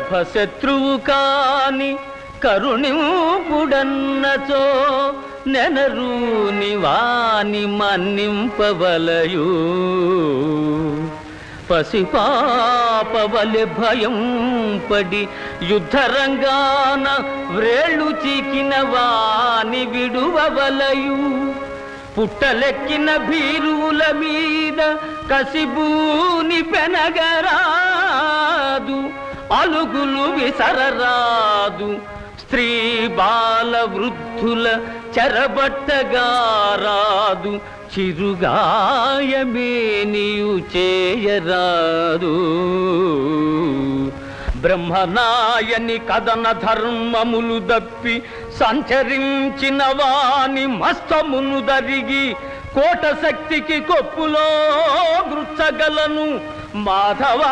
గర్భశత్రువు కాని కరుణింపుడన్నచో నెనరూని వాని మన్నింపవలయు. పసిపాపవలె భయం పడి యుద్ధరంగాన వ్రేళ్ళు చీకిన వాని విడువవలయు. పుట్టలెక్కిన భీరువుల మీద కసిబూని పెనగరాదు, అలుగులు విసరరాదు. స్త్రీ బాల వృద్ధుల చెరబట్టగారాదు, చిరుగాయమేనియు చేయరాదు. బ్రహ్మనాయని కథన ధర్మములు దప్పి సంచరించిన వాని మస్తమును దరిగి కోట శక్తికి కొప్పులో గృచ్చగలను మాధవా.